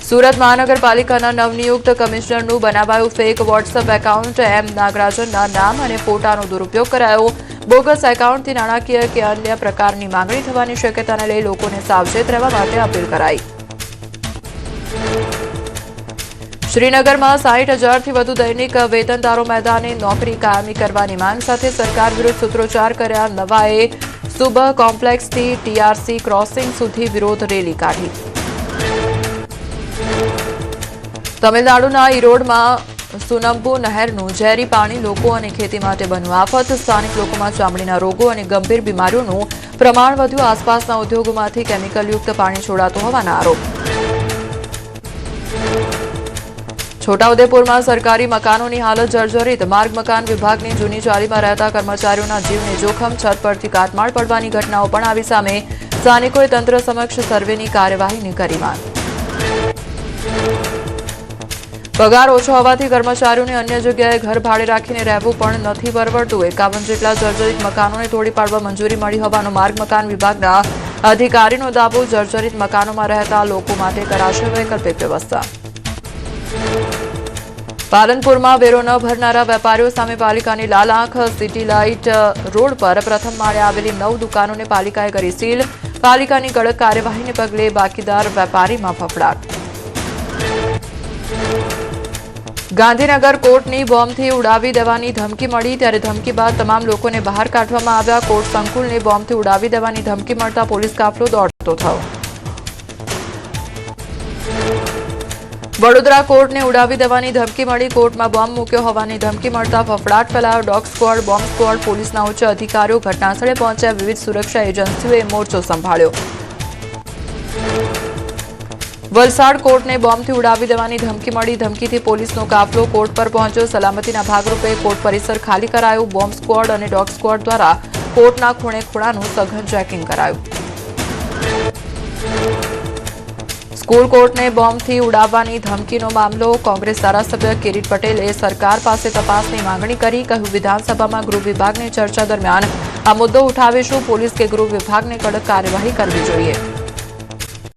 સુરત મહાનગરપાલિકાના નવનિયુક્ત કમિશનરનું બનાવાયું ફેક વોટ્સએપ એકાઉન્ટ એમ નાગરાજનના નામ અને ફોટાનો દુરુપયોગ કરાયો. બોગસ એકાઉન્ટથી નાણાકીય કે અન્ય પ્રકારની માંગણી થવાની શક્યતાને લઈ લોકોને સાવચેત રહેવા માટે અપીલ કરાઈ. શ્રીનગરમાં 60,000થી વધુ દૈનિક વેતનદારો મેદાને નોકરી કાયમી કરવાની માંગ સાથે સરકાર વિરુદ્ધ સૂત્રોચ્ચાર કર્યા. નવાએ સુબહ કોમ્પ્લેક્સથી ટીઆરસી ક્રોસિંગ સુધી વિરોધ રેલી કાઢી. તમિલનાડુના ઈરોડમાં સુનમ્બુ નહેરનું ઝેરી પાણી લોકો અને ખેતી માટે બન્યું આફત. સ્થાનિક લોકોમાં ચામડીના રોગો અને ગંભીર બીમારીઓનું પ્રમાણ વધ્યું. આસપાસના ઉદ્યોગોમાંથી કેમિકલયુક્ત પાણી છોડાતું હોવાના આરોપ. છોટાઉદેપુરમાં સરકારી મકાનોની હાલત જર્જરિત. માર્ગ મકાન વિભાગની જૂની ચાલીમાં રહેતા કર્મચારીઓના જીવને જોખમ. છત પરથી કાટમાળ પડવાની ઘટનાઓ પણ આવી સામે. સ્થાનિકોએ તંત્ર સમક્ષ સર્વેની કાર્યવાહીની કરી માંગ. પગાર ઓછો હોવાથી કર્મચારીઓને અન્ય જગ્યાએ ઘર ભાડે રાખીને રહેવું પણ નથી પરવડતું. 51 જેટલા જર્જરિત મકાનોને તોડી પાડવા મંજૂરી મળી હોવાનો માર્ગ મકાન વિભાગના અધિકારીનો દાવો. જર્જરિત મકાનોમાં રહેતા લોકો માટે કરાશે વૈકલ્પિક વ્યવસ્થા. પાલનપુરમાં વેરો ન ભરનારા વેપારીઓ સામે પાલિકાની લાલ આંખ. સિટી લાઇટ રોડ પર પ્રથમ માળે આવેલી 9 દુકાનોને પાલિકાએ કરી સીલ. પાલિકાની કડક કાર્યવાહીને પગલે બાકીદાર વેપારીમાં ફફડાટ. ગાંધીનગર કોર્ટની બોમ્બથી ઉડાવી દેવાની ધમકી મળી ત્યારે ધમકી બાદ તમામ લોકોને બહાર કાઢવામાં આવ્યા. કોર્ટ સંકુલને બોમ્બથી ઉડાવી દેવાની ધમકી મળતા પોલીસ કાફલો દોડતો થયો. વડોદરા કોર્ટને ઉડાવી દેવાની ધમકી મળી. કોર્ટમાં બોમ્બ મૂક્યો હોવાની ધમકી મળતા ફફડાટ ફેલાયો. ડોગ સ્ક્વોડ, બોમ્બ સ્ક્વોડ, પોલીસના ઉચ્ચ અધિકારીઓ ઘટનાસ્થળે પહોંચ્યા. વિવિધ સુરક્ષા એજન્સીઓએ મોરચો સંભાળ્યો. વલસાડ કોર્ટને બોમ્બથી ઉડાવી દેવાની ધમકી મળી. ધમકીથી પોલીસનો કાફલો કોર્ટ પર પહોંચ્યો. સલામતીના ભાગરૂપે કોર્ટ પરિસર ખાલી કરાયું. બોમ્બ સ્ક્વોડ અને ડોગ સ્ક્વોડ દ્વારા કોર્ટના ખૂણે ખૂણાનું સઘન ચેકિંગ કરાયું. સ્કૂલ કોર્ટને બોમ્બથી ઉડાવવાની ધમકીનો મામલો. કોંગ્રેસ ધારાસભ્ય કિરીટ પટેલે સરકાર પાસે તપાસની માંગણી કરી. કહ્યું, વિધાનસભામાં ગૃહ વિભાગની ચર્ચા દરમિયાન આ મુદ્દો ઉઠાવીશું. પોલીસ કે ગૃહ વિભાગને કડક કાર્યવાહી કરવી જોઈએ.